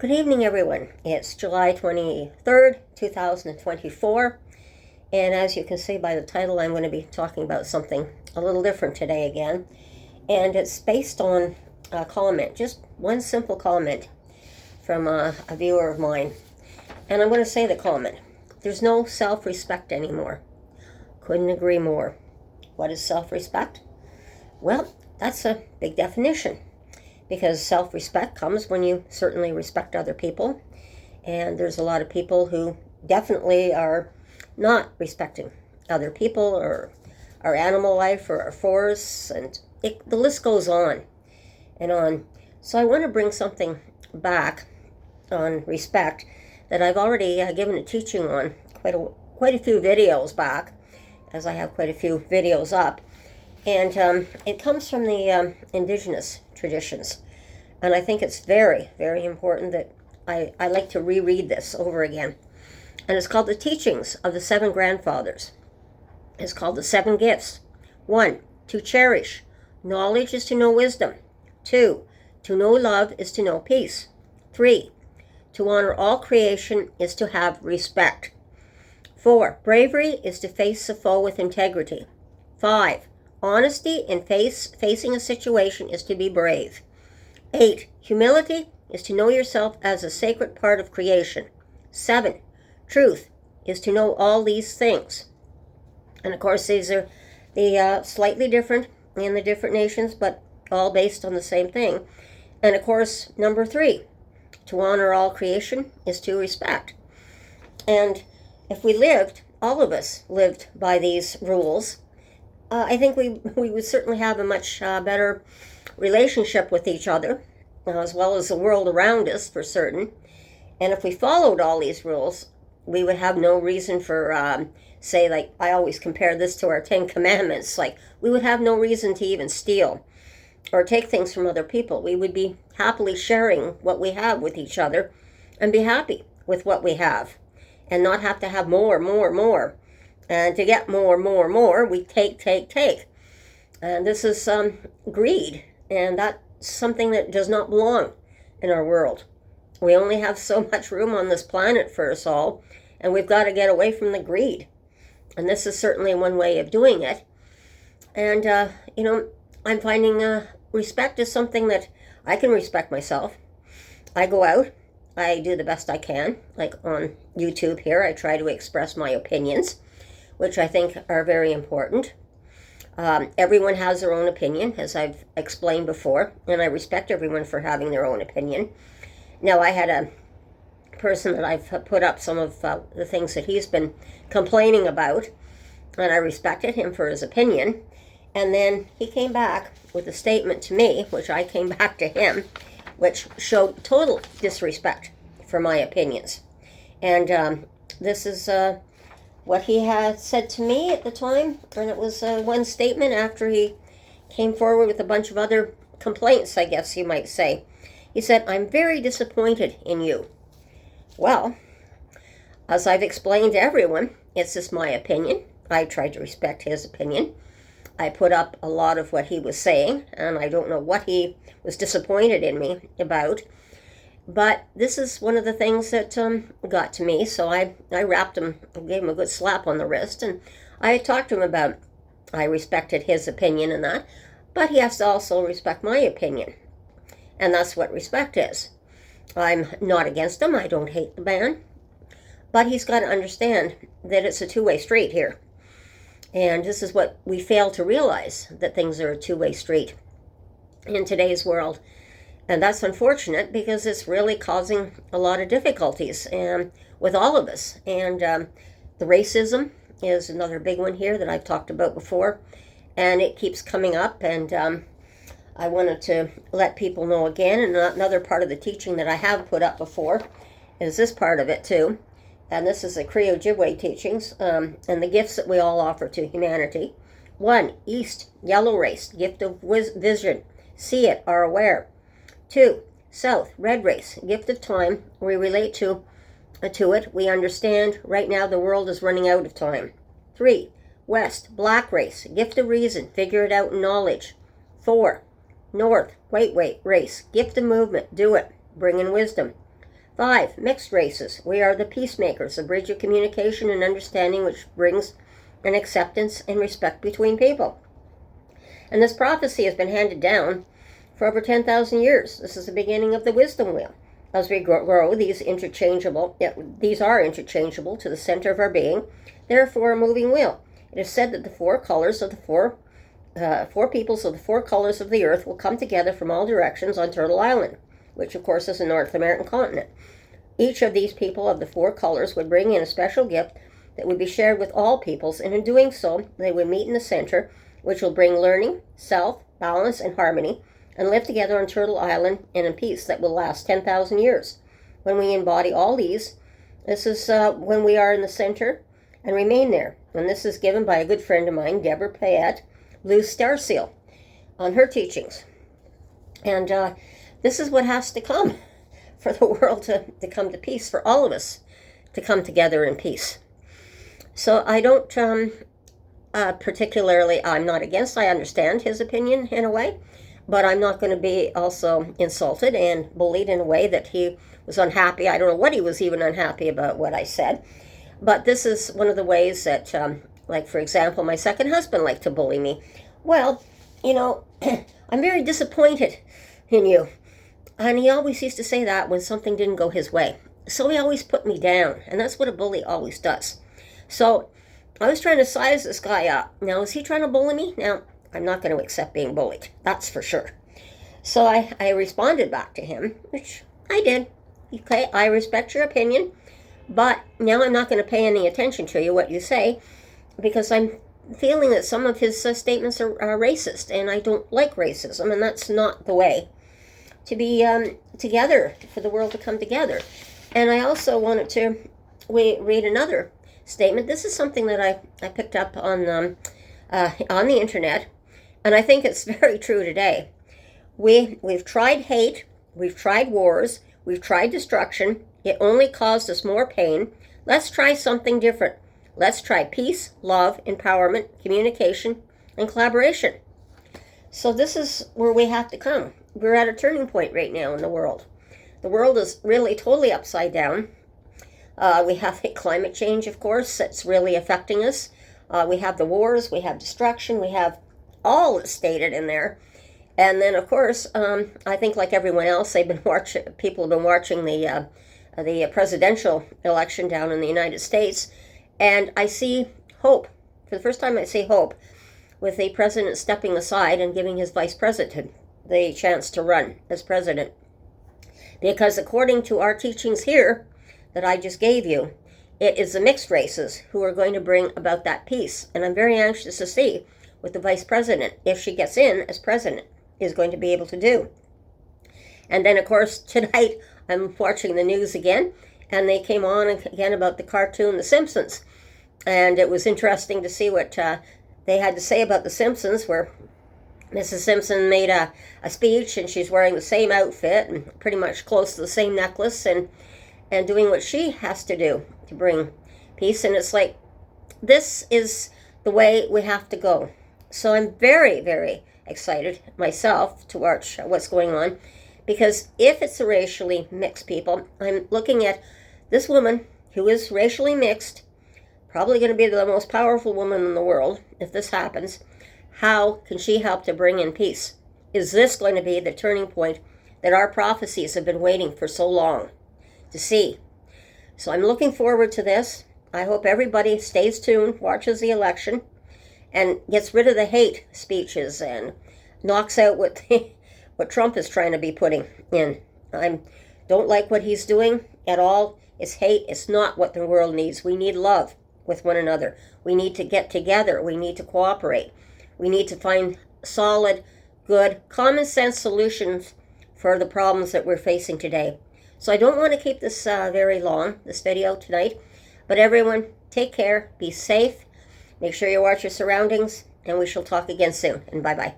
Good evening, everyone. It's July 23rd, 2024, and as you can see by the title, I'm going to be talking about something a little different today again, and it's based on a comment, just one simple comment from a viewer of mine, and I'm going to say the comment. There's no self-respect anymore. Couldn't agree more. What is self-respect? Well, that's a big definition. Because self-respect comes when you certainly respect other people. And there's a lot of people who definitely are not respecting other people or our animal life or our forests. And the list goes on and on. So I want to bring something back on respect that I've already given a teaching on quite a few videos back, as I have quite a few videos up. And it comes from the indigenous traditions. And I think it's very, very important that I like to reread this over again. And it's called The Teachings of the Seven Grandfathers. It's called The Seven Gifts. 1, to cherish. Knowledge is to know wisdom. 2, to know love is to know peace. 3, to honor all creation is to have respect. 4, bravery is to face a foe with integrity. 5, honesty in facing a situation is to be brave. 8, humility is to know yourself as a sacred part of creation. 7, truth is to know all these things. And of course, these are the slightly different in the different nations, but all based on the same thing. And of course, number 3, to honor all creation is to respect. And if we lived, all of us lived by these rules, I think we would certainly have a much better relationship with each other, as well as the world around us, for certain. And if we followed all these rules, we would have no reason for, say, like, I always compare this to our 10 Commandments, like, we would have no reason to even steal or take things from other people. We would be happily sharing what we have with each other and be happy with what we have and not have to have more. And to get more, we take. And this is greed, and that's something that does not belong in our world. We only have so much room on this planet for us all, and we've got to get away from the greed. And this is certainly one way of doing it. And, I'm finding respect is something that I can respect myself. I go out, I do the best I can, like on YouTube here, I try to express my opinions, which I think are very important. Everyone has their own opinion, as I've explained before, and I respect everyone for having their own opinion. Now, I had a person that I've put up some of the things that he's been complaining about, and I respected him for his opinion. And then he came back with a statement to me, which I came back to him, which showed total disrespect for my opinions. And this is what he had said to me at the time, and it was one statement after he came forward with a bunch of other complaints, I guess you might say. He said, "I'm very disappointed in you." Well, as I've explained to everyone, it's just my opinion. I tried to respect his opinion. I put up a lot of what he was saying, and I don't know what he was disappointed in me about. But this is one of the things that got to me, so I wrapped him, gave him a good slap on the wrist, and I talked to him about, I respected his opinion and that, but he has to also respect my opinion. And that's what respect is. I'm not against him, I don't hate the man, but he's got to understand that it's a two-way street here. And this is what we fail to realize, that things are a two-way street in today's world. And that's unfortunate because it's really causing a lot of difficulties with all of us. And the racism is another big one here that I've talked about before. And it keeps coming up. And I wanted to let people know again. And another part of the teaching that I have put up before is this part of it too. And this is the Cree Ojibwe teachings and the gifts that we all offer to humanity. 1, East, yellow race, gift of vision. See it, are aware. 2, South, red race, gift of time. We relate to it. We understand right now the world is running out of time. 3, West, black race, gift of reason, figure it out in knowledge. 4, North, white race, gift of movement, do it, bring in wisdom. 5, mixed races. We are the peacemakers, a bridge of communication and understanding which brings an acceptance and respect between people. And this prophecy has been handed down for over 10,000 years. This is the beginning of the wisdom wheel. As we grow, these are interchangeable to the center of our being, therefore a moving wheel. It is said that the four colors of the four peoples of the four colors of the earth will come together from all directions on Turtle Island, which of course is the North American continent. Each of these people of the four colors would bring in a special gift that would be shared with all peoples, and in doing so, they would meet in the center, which will bring learning, self, balance, and harmony, and live together on Turtle Island in a peace that will last 10,000 years. When we embody all these, this is when we are in the center and remain there. And this is given by a good friend of mine, Deborah Payette, Blue Star Seal, on her teachings. And this is what has to come for the world to come to peace, for all of us to come together in peace. So I don't particularly, I'm not against, I understand his opinion in a way, but I'm not going to be also insulted and bullied in a way that he was unhappy. I don't know what he was even unhappy about what I said. But this is one of the ways that, like, for example, my second husband liked to bully me. Well, you know, I'm very disappointed in you. And he always used to say that when something didn't go his way. So he always put me down. And that's what a bully always does. So I was trying to size this guy up. Now, is he trying to bully me? Now, I'm not going to accept being bullied. That's for sure. So I responded back to him, which I did. Okay, I respect your opinion. But now I'm not going to pay any attention to you, what you say, because I'm feeling that some of his statements are racist, and I don't like racism, and that's not the way to be together, for the world to come together. And I also wanted to read another statement. This is something that I picked up on the internet, and I think it's very true today. We've tried hate, we've tried wars, we've tried destruction. It only caused us more pain. Let's try something different. Let's try peace, love, empowerment, communication, and collaboration. So this is where we have to come. We're at a turning point right now in the world. The world is really totally upside down. We have climate change, of course, that's really affecting us. We have the wars, we have destruction, we have all that's stated in there. And then, of course, I think like everyone else, people have been watching the presidential election down in the United States, and I see hope. For the first time, I see hope with the president stepping aside and giving his vice president the chance to run as president. Because according to our teachings here that I just gave you, it is the mixed races who are going to bring about that peace. And I'm very anxious to see what the vice president, if she gets in as president, is going to be able to do. And then, of course, tonight I'm watching the news again, and they came on again about the cartoon The Simpsons. And it was interesting to see what they had to say about The Simpsons, where Mrs. Simpson made a speech, and she's wearing the same outfit and pretty much close to the same necklace, and doing what she has to do to bring peace. And it's like, this is the way we have to go. So I'm very, very excited myself to watch what's going on, because if it's a racially mixed people, I'm looking at this woman who is racially mixed, probably going to be the most powerful woman in the world if this happens. How can she help to bring in peace? Is this going to be the turning point that our prophecies have been waiting for so long to see? So I'm looking forward to this. I hope everybody stays tuned, watches the election, and gets rid of the hate speeches and knocks out what Trump is trying to be putting in. I don't like what he's doing at all. It's hate. It's not what the world needs. We need love with one another. We need to get together. We need to cooperate. We need to find solid, good, common sense solutions for the problems that we're facing today. So I don't want to keep this very long, this video tonight, but everyone, take care, be safe, make sure you watch your surroundings, and we shall talk again soon, and bye-bye.